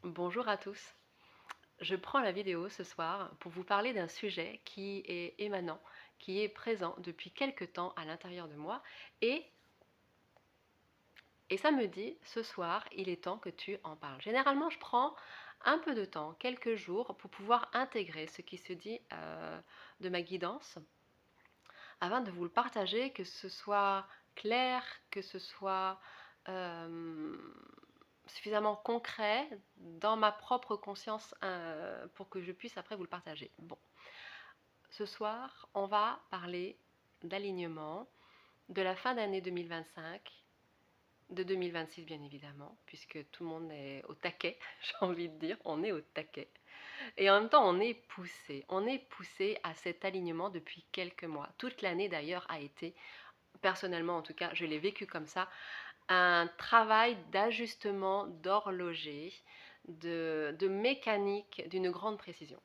Bonjour à tous. Je prends la vidéo ce soir pour vous parler d'un sujet qui est émanant, qui est présent depuis quelque temps à l'intérieur de moi et, et ça me dit ce soir, il est temps que tu en parles. Généralement, je prends un peu de temps, quelques jours, pour pouvoir intégrer ce qui se dit de ma guidance afin de vous le partager, que ce soit clair, que ce soit euh, suffisamment concret dans ma propre conscience pour que je puisse après vous le partager. Bon, ce soir, on va parler d'alignement, de la fin d'année 2025, de 2026 bien évidemment, puisque tout le monde est au taquet, j'ai envie de dire, on est au taquet. Et en même temps, on est poussé à cet alignement depuis quelques mois. Toute l'année d'ailleurs a été, personnellement en tout cas, je l'ai vécu comme ça, un travail d'ajustement d'horloger, de mécanique d'une grande précision.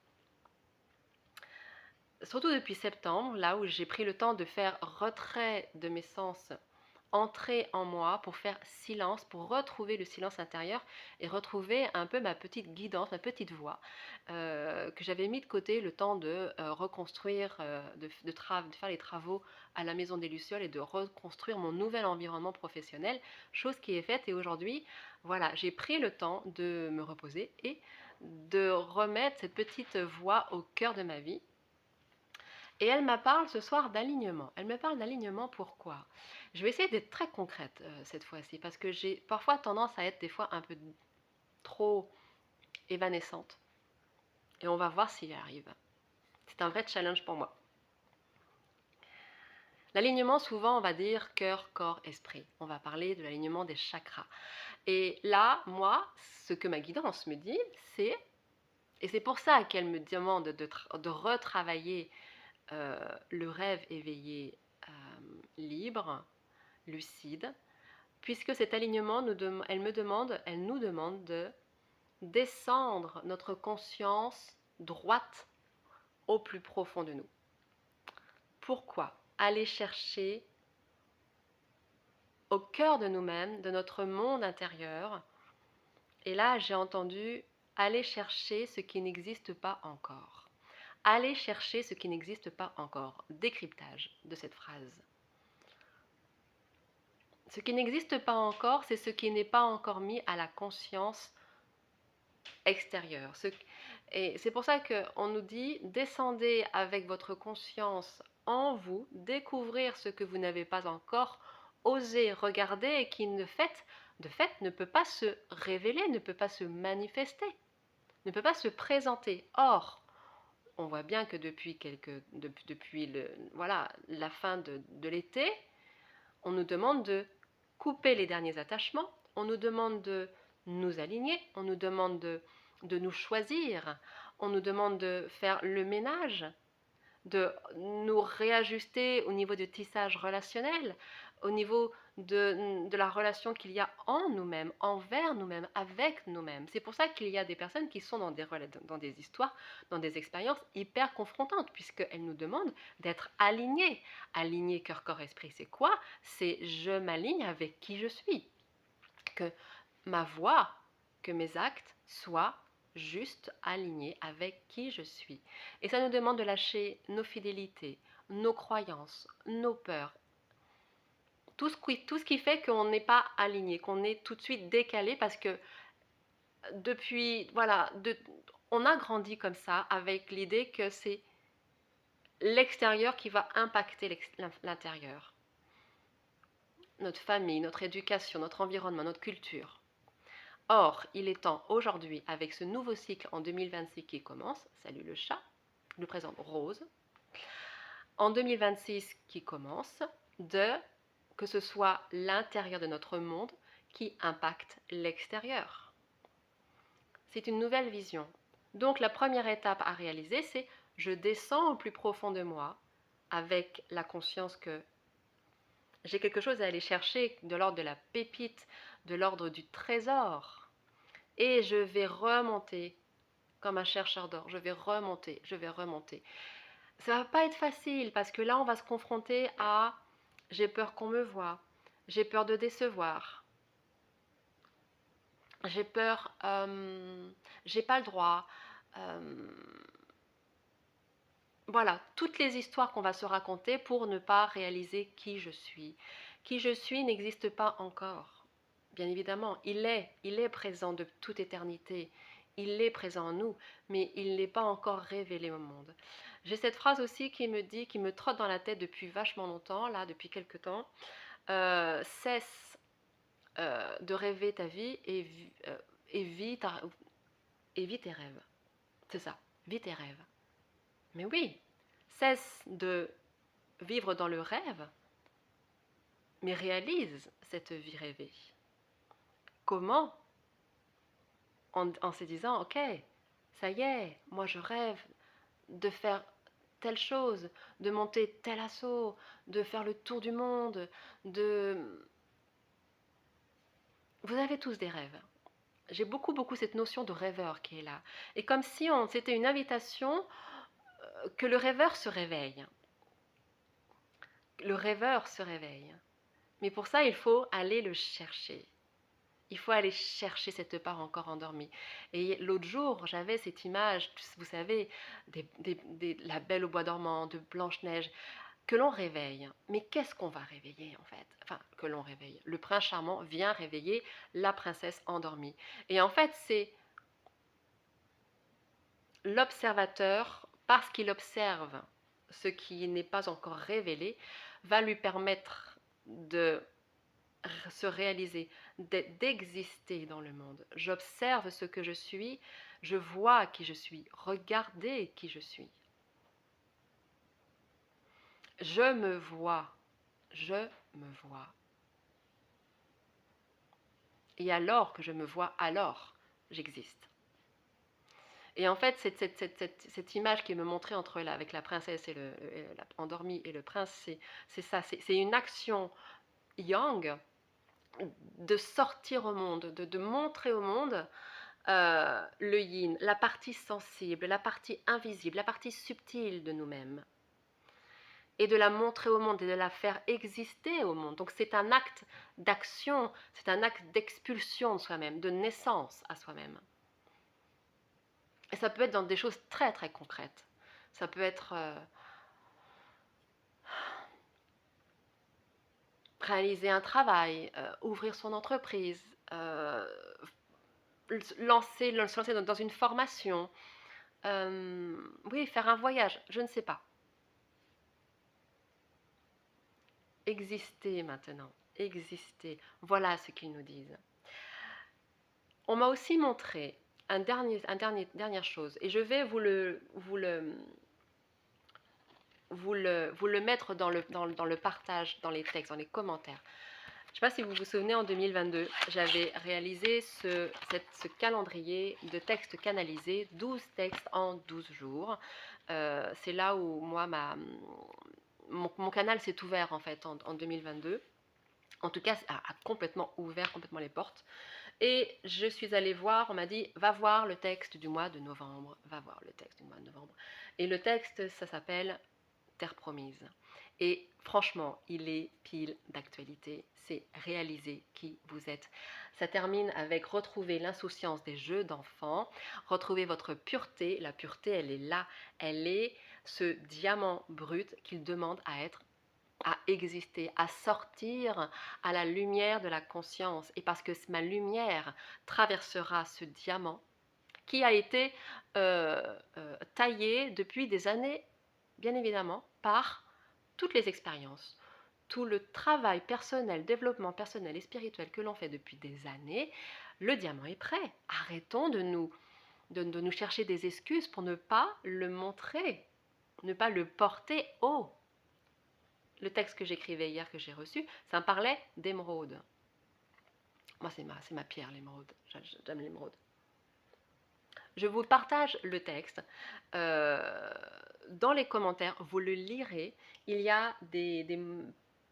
Surtout depuis septembre, là où j'ai pris le temps de faire retrait de mes sens, entrer en moi pour faire silence, pour retrouver le silence intérieur et retrouver un peu ma petite guidance, ma petite voix que j'avais mis de côté le temps de reconstruire, de faire les travaux à la Maison des Lucioles et de reconstruire mon nouvel environnement professionnel, chose qui est faite. Et aujourd'hui, voilà, j'ai pris le temps de me reposer et de remettre cette petite voix au cœur de ma vie. Et elle me parle ce soir d'alignement. Elle me parle d'alignement pourquoi? Je vais essayer d'être très concrète cette fois-ci parce que j'ai parfois tendance à être des fois un peu trop évanescente. Et on va voir s'il y arrive. C'est un vrai challenge pour moi. L'alignement, souvent, on va dire cœur, corps, esprit. On va parler de l'alignement des chakras. Et là, moi, ce que ma guidance me dit, c'est, et c'est pour ça qu'elle me demande de retravailler le rêve éveillé libre, lucide, puisque cet alignement, elle nous demande de descendre notre conscience droite au plus profond de nous. Pourquoi? Aller chercher au cœur de nous-mêmes, de notre monde intérieur. Et là, j'ai entendu aller chercher ce qui n'existe pas encore. Aller chercher ce qui n'existe pas encore. Décryptage de cette phrase. Ce qui n'existe pas encore, c'est ce qui n'est pas encore mis à la conscience extérieure. Et c'est pour ça qu'on nous dit, descendez avec votre conscience en vous, découvrir ce que vous n'avez pas encore osé regarder et qui de fait ne peut pas se révéler, ne peut pas se manifester, ne peut pas se présenter. Or, on voit bien que depuis voilà, la fin de l'été, on nous demande de couper les derniers attachements, on nous demande de nous aligner, on nous demande de nous choisir, on nous demande de faire le ménage, de nous réajuster au niveau du tissage relationnel, au niveau de la relation qu'il y a en nous-mêmes, envers nous-mêmes, avec nous-mêmes. C'est pour ça qu'il y a des personnes qui sont dans des histoires, dans des expériences hyper confrontantes, puisqu'elles nous demandent d'être alignées. Alignées cœur, corps, esprit, c'est quoi? C'est je m'aligne avec qui je suis. Que ma voix, que mes actes soient juste alignés avec qui je suis. Et ça nous demande de lâcher nos fidélités, nos croyances, nos peurs. Tout ce qui fait qu'on n'est pas aligné, qu'on est tout de suite décalé parce que depuis, voilà, on a grandi comme ça avec l'idée que c'est l'extérieur qui va impacter l'intérieur. Notre famille, notre éducation, notre environnement, notre culture. Or, il est temps aujourd'hui, avec ce nouveau cycle en 2026 qui commence, salut le chat, je nous présente Rose, en 2026 qui commence, que ce soit l'intérieur de notre monde qui impacte l'extérieur. C'est une nouvelle vision. Donc la première étape à réaliser, c'est je descends au plus profond de moi avec la conscience que j'ai quelque chose à aller chercher de l'ordre de la pépite, de l'ordre du trésor. Et je vais remonter comme un chercheur d'or. Je vais remonter, je vais remonter. Ça va pas être facile parce que là, on va se confronter à j'ai peur qu'on me voie, j'ai peur de décevoir, j'ai peur, j'ai pas le droit. euh, voilà, toutes les histoires qu'on va se raconter pour ne pas réaliser qui je suis. Qui je suis n'existe pas encore. Bien évidemment, il est présent de toute éternité. Il est présent en nous, mais il n'est pas encore révélé au monde. J'ai cette phrase aussi qui me dit, qui me trotte dans la tête depuis vachement longtemps, là, depuis quelque temps. Cesse de rêver ta vie et vis tes rêves. C'est ça, vis tes rêves. Mais oui, cesse de vivre dans le rêve, mais réalise cette vie rêvée. Comment? En se disant, ok, ça y est, moi je rêve de faire telle chose, de monter tel assaut, de faire le tour du monde, de... Vous avez tous des rêves. J'ai beaucoup cette notion de rêveur qui est là. Et comme si c'était une invitation que le rêveur se réveille. Le rêveur se réveille. Mais pour ça, il faut aller le chercher. Il faut aller chercher cette part encore endormie. Et l'autre jour, j'avais cette image, vous savez, la Belle au bois dormant, de Blanche-Neige, que l'on réveille. Mais qu'est-ce qu'on va réveiller en fait? Enfin, que l'on réveille. Le prince charmant vient réveiller la princesse endormie. Et en fait, c'est l'observateur, parce qu'il observe ce qui n'est pas encore révélé, va lui permettre de se réaliser, d'exister dans le monde. J'observe ce que je suis, je vois qui je suis, regardez qui je suis. Je me vois, je me vois. Et alors que je me vois, alors j'existe. Et en fait, cette image qui me montrait avec la princesse et endormie et le prince, c'est ça, c'est une action yang de sortir au monde, de montrer au monde le yin, la partie sensible, la partie invisible, la partie subtile de nous-mêmes, et de la montrer au monde et de la faire exister au monde. Donc c'est un acte d'action, c'est un acte d'expulsion de soi-même, de naissance à soi-même. Et ça peut être dans des choses très concrètes. Ça peut être réaliser un travail, ouvrir son entreprise, se lancer dans une formation, oui, faire un voyage, je ne sais pas. Exister maintenant, exister, voilà ce qu'ils nous disent. On m'a aussi montré dernière chose, et je vais vous le mettre dans le partage, dans les textes, dans les commentaires. Je ne sais pas si vous vous souvenez, en 2022, j'avais réalisé ce calendrier de textes canalisés, 12 textes en 12 jours. C'est là où moi, mon canal s'est ouvert en fait en 2022. En tout cas, a complètement ouvert complètement les portes. Et je suis allée voir, on m'a dit, va voir le texte du mois de novembre, va voir le texte du mois de novembre. Et le texte, ça s'appelle Terre promise. Et franchement, il est pile d'actualité. C'est réaliser qui vous êtes. Ça termine avec retrouver l'insouciance des jeux d'enfants, retrouver votre pureté. La pureté, elle est là. Elle est ce diamant brut qu'il demande à exister, à sortir à la lumière de la conscience. Et parce que ma lumière traversera ce diamant qui a été taillé depuis des années, bien évidemment, par toutes les expériences, tout le travail personnel, développement personnel et spirituel que l'on fait depuis des années. Le diamant est prêt. Arrêtons de nous chercher des excuses pour ne pas le montrer, ne pas le porter haut. Le texte que j'écrivais hier, que j'ai reçu, ça me parlait d'émeraude. Moi, c'est ma pierre, l'émeraude. J'aime l'émeraude. Je vous partage le texte. Dans les commentaires, vous le lirez. Il y a des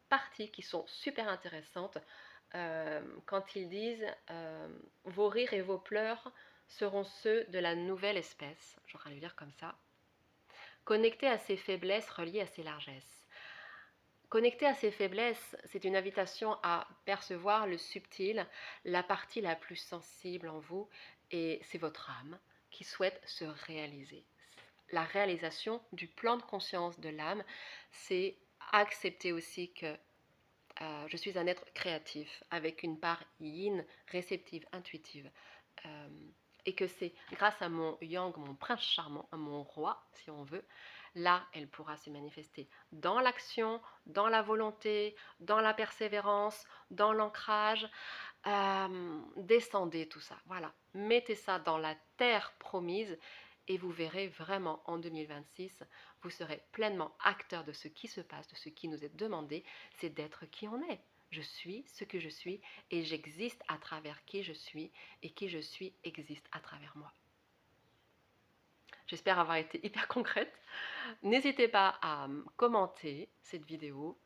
parties qui sont super intéressantes quand ils disent vos rires et vos pleurs seront ceux de la nouvelle espèce. J'aurais à le lire comme ça. Connecté à ses faiblesses, relié à ses largesses. Connecter à ses faiblesses, c'est une invitation à percevoir le subtil, la partie la plus sensible en vous, et c'est votre âme qui souhaite se réaliser. La réalisation du plan de conscience de l'âme, c'est accepter aussi que je suis un être créatif avec une part yin, réceptive, intuitive. Euh, et que c'est grâce à mon yang, mon prince charmant, à mon roi, si on veut, là, elle pourra se manifester dans l'action, dans la volonté, dans la persévérance, dans l'ancrage. Descendez tout ça, voilà. Mettez ça dans la terre promise et vous verrez vraiment en 2026, vous serez pleinement acteur de ce qui se passe, de ce qui nous est demandé, c'est d'être qui on est. Je suis ce que je suis et j'existe à travers qui je suis et qui je suis existe à travers moi. J'espère avoir été hyper concrète. N'hésitez pas à commenter cette vidéo.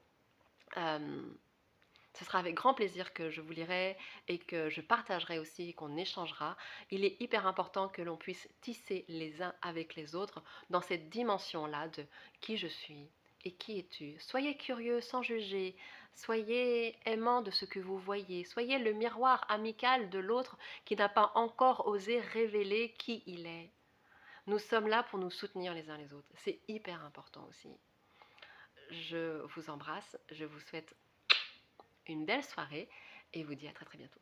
Ce sera avec grand plaisir que je vous lirai et que je partagerai aussi et qu'on échangera. Il est hyper important que l'on puisse tisser les uns avec les autres dans cette dimension-là de qui je suis et qui es-tu. Soyez curieux sans juger, soyez aimant de ce que vous voyez, soyez le miroir amical de l'autre qui n'a pas encore osé révéler qui il est. Nous sommes là pour nous soutenir les uns les autres. C'est hyper important aussi. Je vous embrasse, je vous souhaite une belle soirée et vous dis à très très bientôt.